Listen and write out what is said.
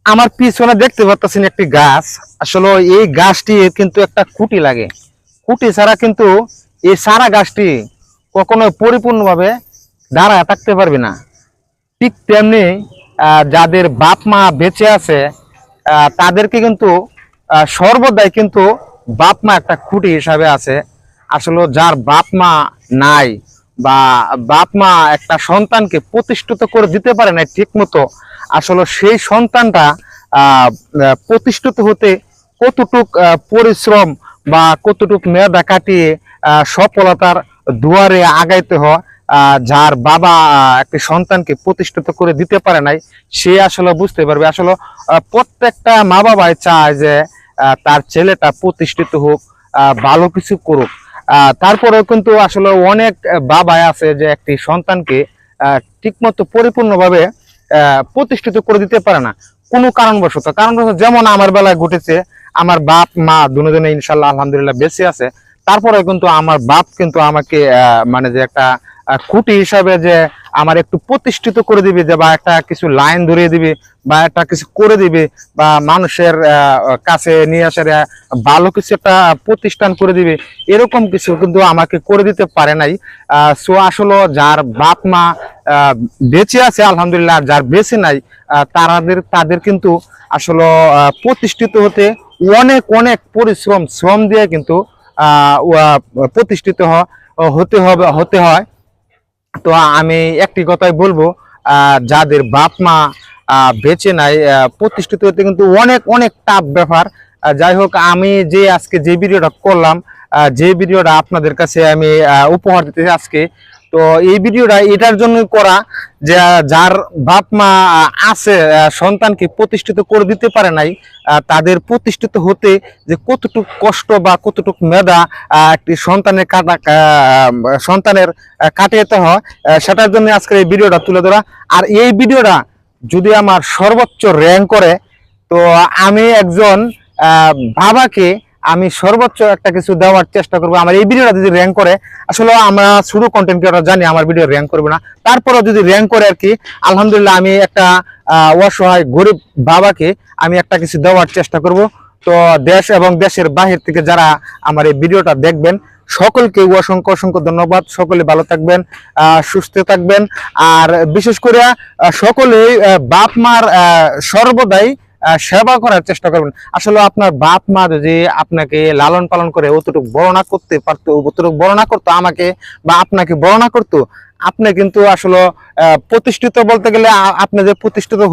আমার পিছনে দেখতে পাচ্ছেন একটি গাছ। আসলে এই গাছটি কিন্তু একটা খুঁটি লাগে, খুঁটি ছাড়া কিন্তু এই সারা গাছটি কখনো পরিপূর্ণভাবে দাঁড়ায় থাকতে পারবে না। ঠিক তেমনি যাদের বাপ মা বেঁচে আছে তাদেরকে কিন্তু সর্বদাই কিন্তু বাপ মা একটা খুঁটি হিসাবে আছে। আসলে যার বাপ মা নাই বা বাপ মা একটা সন্তানকে প্রতিষ্ঠিত করে দিতে পারে না ঠিক মতো, আসলে সেই সন্তানটা প্রতিষ্ঠিত হতে কতটুক পরিশ্রম বা কতটুক মেধা কাটিয়ে সফলতার দুয়ারে আগাইতে হয়। যার বাবা একটি সন্তানকে প্রতিষ্ঠিত করে দিতে পারে নাই, সে আসলে বুঝতে পারবে। আসলে প্রত্যেকটা মা বাবাই চায় যে তার ছেলেটা প্রতিষ্ঠিত হোক, ভালো কিছু করুক। তারপরেও কিন্তু আসলে অনেক বাবাই আছে যে একটি সন্তানকে ঠিকমতো পরিপূর্ণভাবে প্রতিষ্ঠিত করে দিতে পারে না কোনো কারণবশত। যেমন আমার বেলায় ঘটেছে, আমার বাপ মা দুজনে ইনশাল্লাহ আলহামদুলিল্লাহ বেঁচে আছে। তারপরে কিন্তু আমার বাপ কিন্তু আমাকে মানে যে একটা খুঁটি হিসাবে যে আমার একটু প্রতিষ্ঠিত করে দিবে, যে বা একটা কিছু লাইন ধরিয়ে দিবে বা একটা কিছু করে দিবে বা মানুষের কাছে নিয়ে আসার ভালো কিছু একটা প্রতিষ্ঠান করে দিবে, এরকম কিছু কিন্তু আমাকে করে দিতে পারে নাই। সো আসলে যার বাপ মা বেঁচে আছে আলহামদুলিল্লাহ, যার বেঁচে নাই তাদের কিন্তু আসলে প্রতিষ্ঠিত হতে অনেক অনেক পরিশ্রম শ্রম দিয়ে কিন্তু প্রতিষ্ঠিত হতে হয়। তো আমি একটি কথাই বলবো, যাদের বাপ মা বেঁচে নাই প্রতিষ্ঠিত হতে কিন্তু অনেক অনেক টাফ ব্যাপার। যাই হোক, আমি যে আজকে যে ভিডিওটা করলাম, যে ভিডিওটা আপনাদের কাছে আমি উপহার দিতেছি আজকে, তো এই ভিডিওটা এটার জন্য করা যে যার বাপ মা আছে সন্তানকে প্রতিষ্ঠিত করে দিতে পারে নাই, তাদের প্রতিষ্ঠিত হতে যে কতটুকু কষ্ট বা কতটুকু মেধা একটি সন্তানের কাটিয়ে হয়, সেটার জন্য আজকের এই ভিডিওটা তুলে ধরা। আর এই ভিডিওটা যদি আমার সর্বোচ্চ র্যাঙ্ক করে, তো আমি একজন বাবাকে আমি সর্বোচ্চ একটা কিছু দেওয়ার চেষ্টা করবো। আমার এই ভিডিওটা যদি র্যাঙ্ক করে, আসলে আমরা শুরু কন্টেন্ট ক্রিয়েটর জানি আমার ভিডিও র্যাঙ্ক করবে না, তারপরেও যদি র্যাঙ্ক করে আর কি আলহামদুলিল্লাহ, আমি একটা অসহায় গরিব বাবাকে আমি একটা কিছু দেওয়ার চেষ্টা করব। তো দেশ এবং দেশের বাহির থেকে যারা আমার এই ভিডিওটা দেখবেন সকলকে অসংখ্য অসংখ্য ধন্যবাদ। সকলে ভালো থাকবেন, সুস্থ থাকবেন। আর বিশেষ করে সকলেই বাপ মার সর্বদাই সেবা করার চেষ্টা করবেন। আসলে আপনার বাপ মা যদি আপনাকে লালন পালন করে অতটুকু বড় না করতে পারতো, অতটুকু বড় না করতো আমাকে বা আপনাকে বড় না করতো, আপনি কিন্তু আসলে প্রতিষ্ঠিত বলতে গেলে আপনি যে প্রতিষ্ঠিত